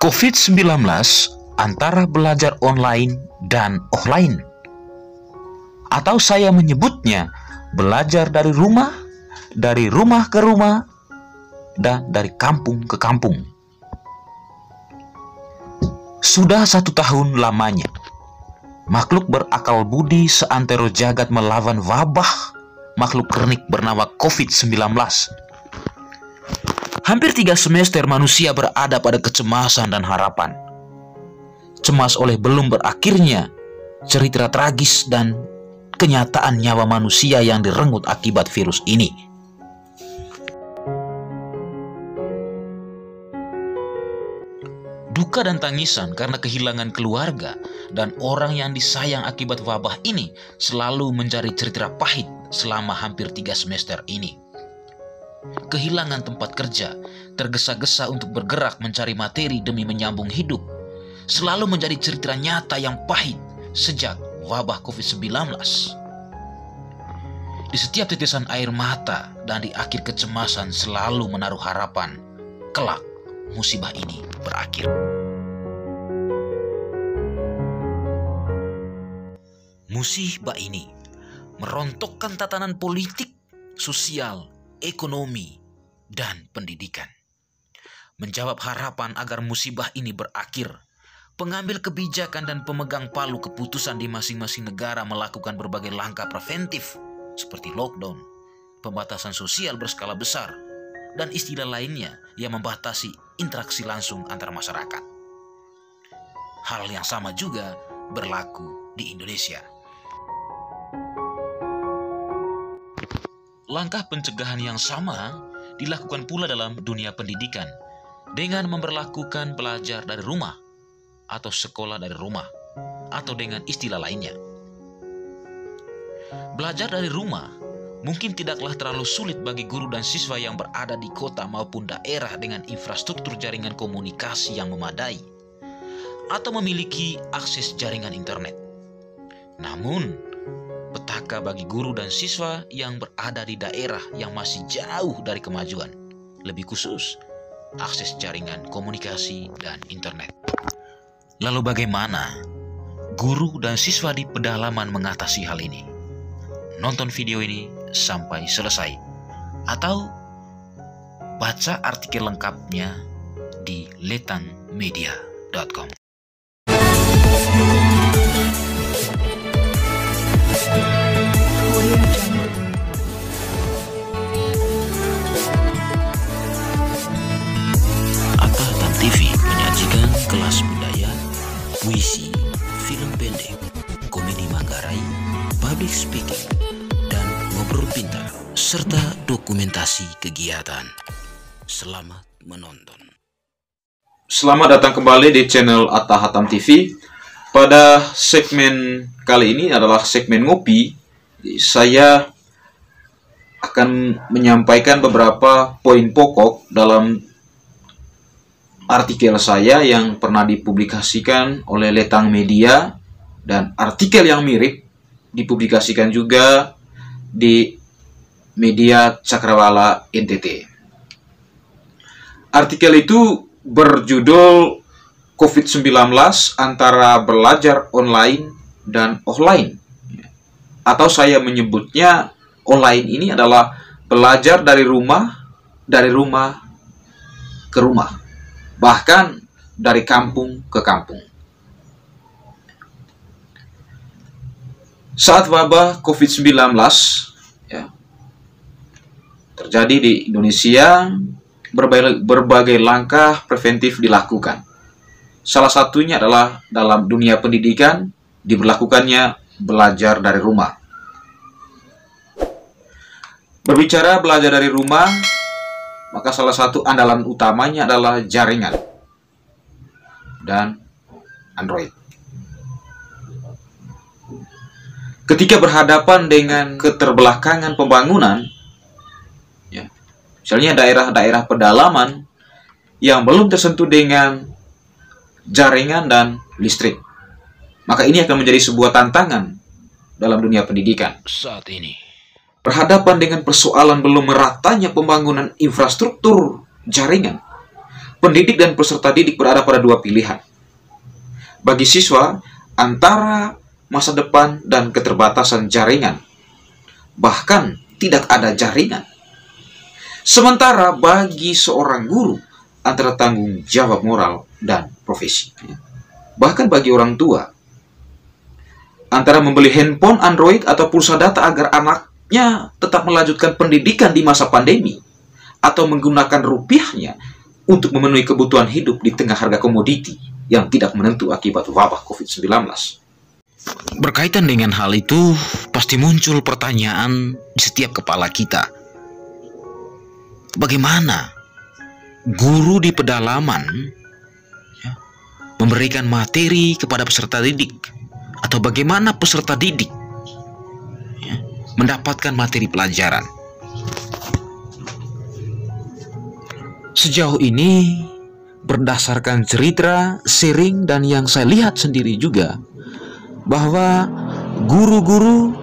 COVID-19 antara belajar online dan offline. Atau saya menyebutnya belajar dari rumah ke rumah, dan dari kampung ke kampung. Sudah 1 tahun lamanya, makhluk berakal budi seantero jagat melawan wabah makhluk kernik bernama COVID-19. Hampir 3 semester manusia berada pada kecemasan dan harapan. Cemas oleh belum berakhirnya cerita tragis dan kenyataan nyawa manusia yang direnggut akibat virus ini. Duka dan tangisan karena kehilangan keluarga dan orang yang disayang akibat wabah ini selalu menjadi cerita pahit selama hampir 3 semester ini. Kehilangan tempat kerja, tergesa-gesa untuk bergerak mencari materi demi menyambung hidup, selalu menjadi cerita nyata yang pahit sejak wabah COVID-19. Di setiap titisan air mata dan di akhir kecemasan selalu menaruh harapan, kelak musibah ini berakhir. Musibah ini merontokkan tatanan politik, sosial, ekonomi, dan pendidikan. Menjawab harapan agar musibah ini berakhir, pengambil kebijakan dan pemegang palu keputusan di masing-masing negara melakukan berbagai langkah preventif seperti lockdown, pembatasan sosial berskala besar, dan istilah lainnya yang membatasi interaksi langsung antar masyarakat. Hal yang sama juga berlaku di Indonesia. Langkah pencegahan yang sama dilakukan pula dalam dunia pendidikan dengan memberlakukan belajar dari rumah atau sekolah dari rumah atau dengan istilah lainnya. Belajar dari rumah mungkin tidaklah terlalu sulit bagi guru dan siswa yang berada di kota maupun daerah dengan infrastruktur jaringan komunikasi yang memadai atau memiliki akses jaringan internet. Namun, petaka bagi guru dan siswa yang berada di daerah yang masih jauh dari kemajuan, lebih khusus akses jaringan komunikasi dan internet. Lalu bagaimana guru dan siswa di pedalaman mengatasi hal ini? Nonton video ini sampai selesai atau baca artikel lengkapnya di letangmedia.com. Atahatam TV menyajikan kelas budaya, puisi, film pendek, komedi Manggarai, public speaking, dan ngobrol pintar, serta dokumentasi kegiatan. Selamat menonton. Selamat datang kembali di channel Atahatam TV. Pada segmen kali ini adalah segmen ngopi. Saya akan menyampaikan beberapa poin pokok dalam artikel saya yang pernah dipublikasikan oleh Letang Media, dan artikel yang mirip dipublikasikan juga di media Cakrawala NTT. Artikel itu berjudul COVID-19 antara belajar online dan offline. Atau saya menyebutnya online ini adalah belajar dari rumah ke rumah, bahkan dari kampung ke kampung. Saat wabah COVID-19 terjadi di Indonesia, berbagai langkah preventif dilakukan. Salah satunya adalah dalam dunia pendidikan diberlakukannya belajar dari rumah. Berbicara belajar dari rumah, maka salah satu andalan utamanya adalah jaringan dan Android. Ketika berhadapan dengan keterbelakangan pembangunan, misalnya daerah-daerah pedalaman yang belum tersentuh dengan jaringan dan listrik, maka ini akan menjadi sebuah tantangan dalam dunia pendidikan. Saat ini, berhadapan dengan persoalan belum meratanya pembangunan infrastruktur jaringan, pendidik dan peserta didik berada pada dua pilihan. Bagi siswa, antara masa depan dan keterbatasan jaringan, bahkan tidak ada jaringan. Sementara bagi seorang guru, antara tanggung jawab moral dan profesi. Bahkan bagi orang tua, antara membeli handphone Android atau pulsa data agar anaknya tetap melanjutkan pendidikan di masa pandemi, atau menggunakan rupiahnya untuk memenuhi kebutuhan hidup di tengah harga komoditi yang tidak menentu akibat wabah COVID-19. Berkaitan dengan hal itu, pasti muncul pertanyaan di setiap kepala kita. Bagaimana guru di pedalaman memberikan materi kepada peserta didik? Atau bagaimana peserta didik mendapatkan materi pelajaran? Sejauh ini, berdasarkan cerita, sharing, dan yang saya lihat sendiri juga, bahwa guru-guru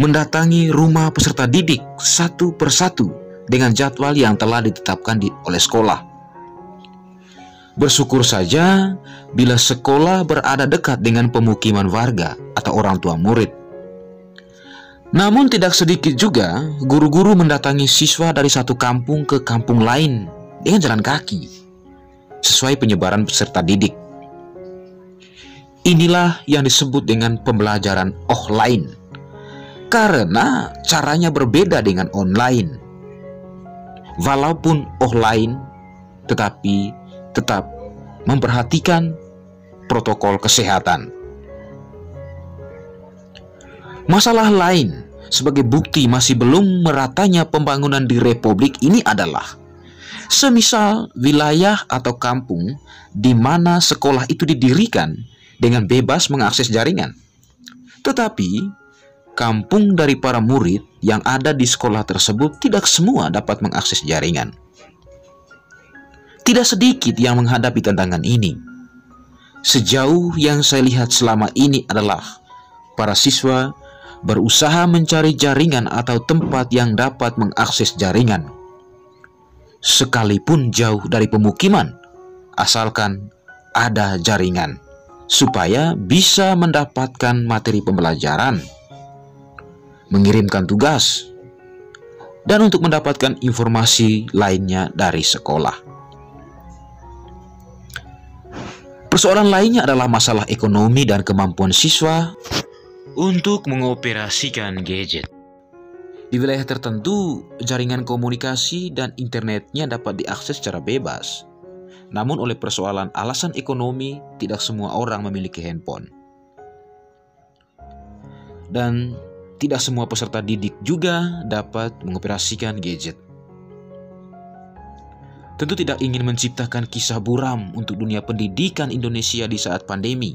mendatangi rumah peserta didik satu persatu dengan jadwal yang telah ditetapkan oleh sekolah. Bersyukur saja bila sekolah berada dekat dengan pemukiman warga atau orang tua murid. Namun tidak sedikit juga guru-guru mendatangi siswa dari satu kampung ke kampung lain dengan jalan kaki, sesuai penyebaran peserta didik. Inilah yang disebut dengan pembelajaran offline, karena caranya berbeda dengan online. Walaupun offline, tetapi tetap memperhatikan protokol kesehatan. Masalah lain sebagai bukti masih belum meratanya pembangunan di Republik ini adalah semisal wilayah atau kampung di mana sekolah itu didirikan dengan bebas mengakses jaringan. Tetapi kampung dari para murid yang ada di sekolah tersebut tidak semua dapat mengakses jaringan. Tidak sedikit yang menghadapi tantangan ini. Sejauh yang saya lihat selama ini adalah para siswa berusaha mencari jaringan atau tempat yang dapat mengakses jaringan, sekalipun jauh dari pemukiman, asalkan ada jaringan, supaya bisa mendapatkan materi pembelajaran, mengirimkan tugas, dan untuk mendapatkan informasi lainnya dari sekolah. Persoalan lainnya adalah masalah ekonomi dan kemampuan siswa untuk mengoperasikan gadget. Di wilayah tertentu, jaringan komunikasi dan internetnya dapat diakses secara bebas. Namun oleh persoalan alasan ekonomi, tidak semua orang memiliki handphone. Dan tidak semua peserta didik juga dapat mengoperasikan gadget. Tentu tidak ingin menciptakan kisah buram untuk dunia pendidikan Indonesia di saat pandemi.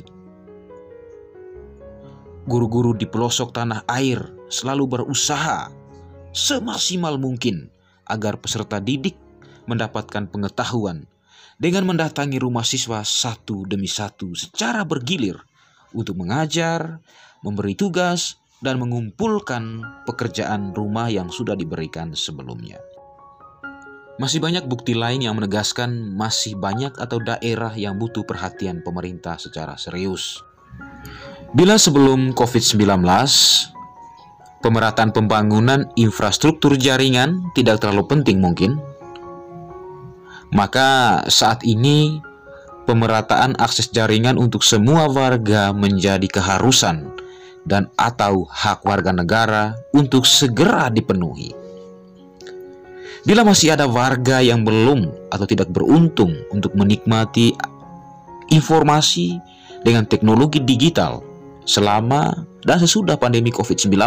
Guru-guru di pelosok tanah air selalu berusaha semaksimal mungkin agar peserta didik mendapatkan pengetahuan dengan mendatangi rumah siswa satu demi satu secara bergilir untuk mengajar, memberi tugas, dan mengumpulkan pekerjaan rumah yang sudah diberikan sebelumnya. Masih banyak bukti lain yang menegaskan masih banyak atau daerah yang butuh perhatian pemerintah secara serius. Bila sebelum COVID-19, pemerataan pembangunan infrastruktur jaringan tidak terlalu penting mungkin, maka saat ini pemerataan akses jaringan untuk semua warga menjadi keharusan dan atau hak warga negara untuk segera dipenuhi. Bila masih ada warga yang belum atau tidak beruntung untuk menikmati informasi dengan teknologi digital selama dan sesudah pandemi COVID-19,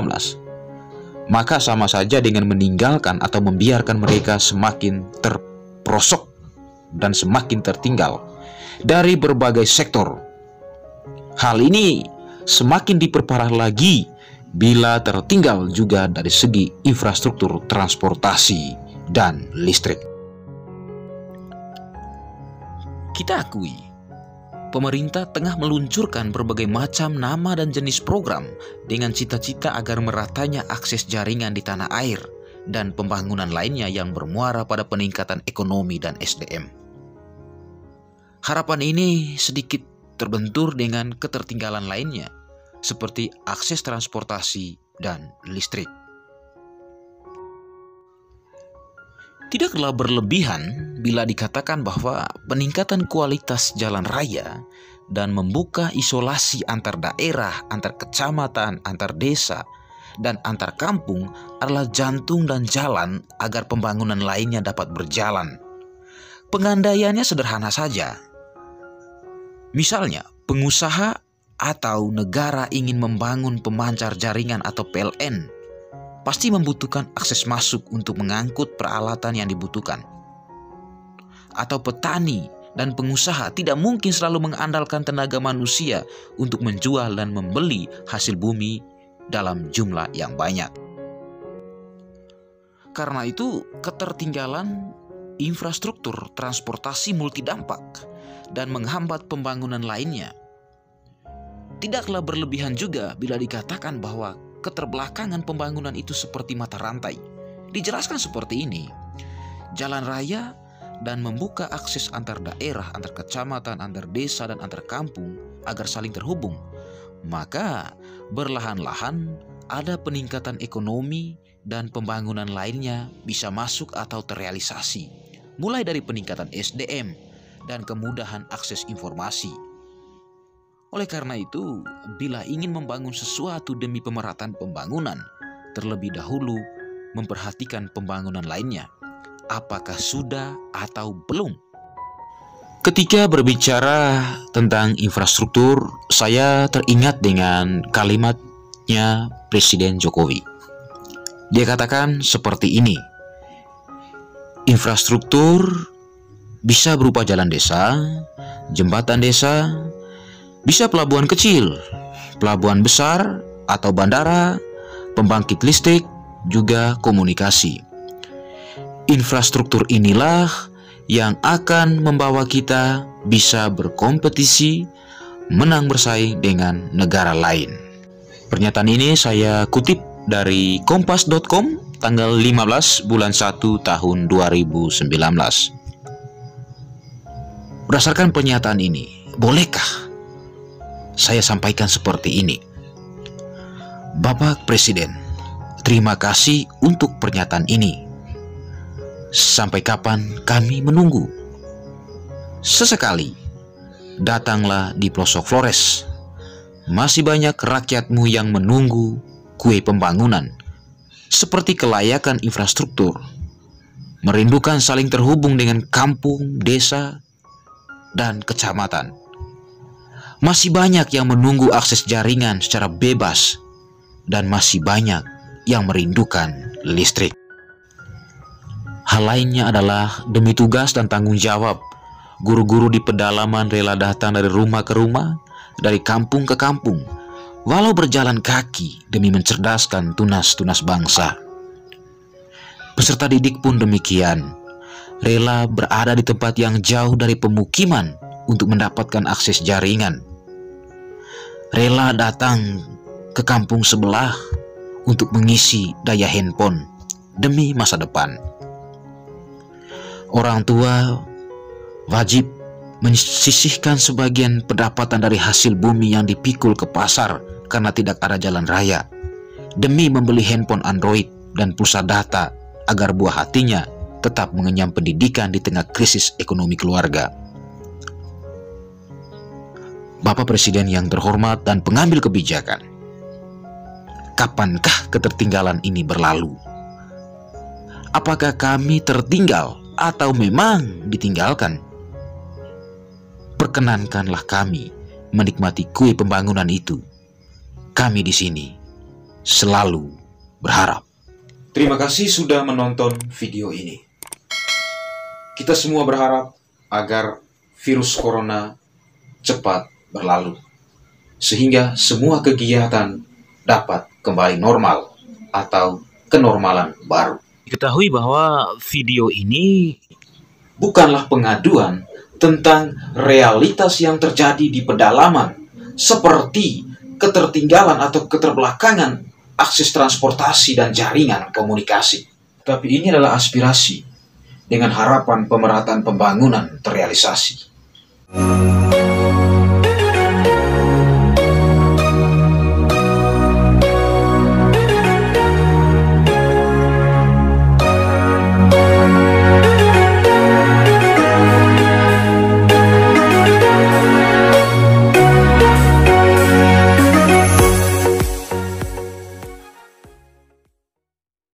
maka sama saja dengan meninggalkan atau membiarkan mereka semakin terperosok dan semakin tertinggal dari berbagai sektor. Hal ini semakin diperparah lagi bila tertinggal juga dari segi infrastruktur transportasi dan listrik. Kita akui, pemerintah tengah meluncurkan berbagai macam nama dan jenis program dengan cita-cita agar meratanya akses jaringan di tanah air dan pembangunan lainnya yang bermuara pada peningkatan ekonomi dan SDM. Harapan ini sedikit terbentur dengan ketertinggalan lainnya, seperti akses transportasi dan listrik. Tidaklah berlebihan bila dikatakan bahwa peningkatan kualitas jalan raya dan membuka isolasi antar daerah, antar kecamatan, antar desa, dan antar kampung adalah jantung dan jalan agar pembangunan lainnya dapat berjalan. Pengandaiannya sederhana saja. Misalnya, pengusaha atau negara ingin membangun pemancar jaringan atau PLN, pasti membutuhkan akses masuk untuk mengangkut peralatan yang dibutuhkan. Atau petani dan pengusaha tidak mungkin selalu mengandalkan tenaga manusia untuk menjual dan membeli hasil bumi dalam jumlah yang banyak. Karena itu, ketertinggalan infrastruktur transportasi multidampak dan menghambat pembangunan lainnya. Tidaklah berlebihan juga bila dikatakan bahwa keterbelakangan pembangunan itu seperti mata rantai. Dijelaskan seperti ini: jalan raya dan membuka akses antar daerah, antar kecamatan, antar desa, dan antar kampung agar saling terhubung. Maka berlahan-lahan ada peningkatan ekonomi dan pembangunan lainnya bisa masuk atau terrealisasi. Mulai dari peningkatan SDM dan kemudahan akses informasi. Oleh karena itu, bila ingin membangun sesuatu demi pemerataan pembangunan, terlebih dahulu memperhatikan pembangunan lainnya. Apakah sudah atau belum? Ketika berbicara tentang infrastruktur, saya teringat dengan kalimatnya Presiden Jokowi. Dia katakan seperti ini: infrastruktur bisa berupa jalan desa, jembatan desa, bisa pelabuhan kecil, pelabuhan besar atau bandara, pembangkit listrik, juga komunikasi. Infrastruktur inilah yang akan membawa kita bisa berkompetisi, menang bersaing dengan negara lain. Pernyataan ini saya kutip dari kompas.com tanggal 15 bulan 1 tahun 2019. Berdasarkan pernyataan ini, bolehkah saya sampaikan seperti ini? Bapak Presiden, terima kasih untuk pernyataan ini. Sampai kapan kami menunggu? Sesekali datanglah di pelosok Flores. Masih banyak rakyatmu yang menunggu kue pembangunan, seperti kelayakan infrastruktur, merindukan saling terhubung dengan kampung, desa, dan kecamatan. Masih banyak yang menunggu akses jaringan secara bebas, dan masih banyak yang merindukan listrik. Hal lainnya adalah demi tugas dan tanggung jawab, guru-guru di pedalaman rela datang dari rumah ke rumah, dari kampung ke kampung, walau berjalan kaki demi mencerdaskan tunas-tunas bangsa. Peserta didik pun demikian, rela berada di tempat yang jauh dari pemukiman untuk mendapatkan akses jaringan. Rela datang ke kampung sebelah untuk mengisi daya handphone demi masa depan. Orang tua wajib menyisihkan sebagian pendapatan dari hasil bumi yang dipikul ke pasar karena tidak ada jalan raya, demi membeli handphone Android dan pulsa data agar buah hatinya tetap mengenyam pendidikan di tengah krisis ekonomi keluarga. Bapak Presiden yang terhormat dan pengambil kebijakan, kapankah ketertinggalan ini berlalu? Apakah kami tertinggal atau memang ditinggalkan? Perkenankanlah kami menikmati kue pembangunan itu. Kami di sini selalu berharap. Terima kasih sudah menonton video ini. Kita semua berharap agar virus corona cepat berlalu, sehingga semua kegiatan dapat kembali normal atau kenormalan baru. Diketahui bahwa video ini bukanlah pengaduan tentang realitas yang terjadi di pedalaman, seperti ketertinggalan atau keterbelakangan akses transportasi dan jaringan komunikasi. Tapi ini adalah aspirasi dengan harapan pemerataan pembangunan terrealisasi. Thank you.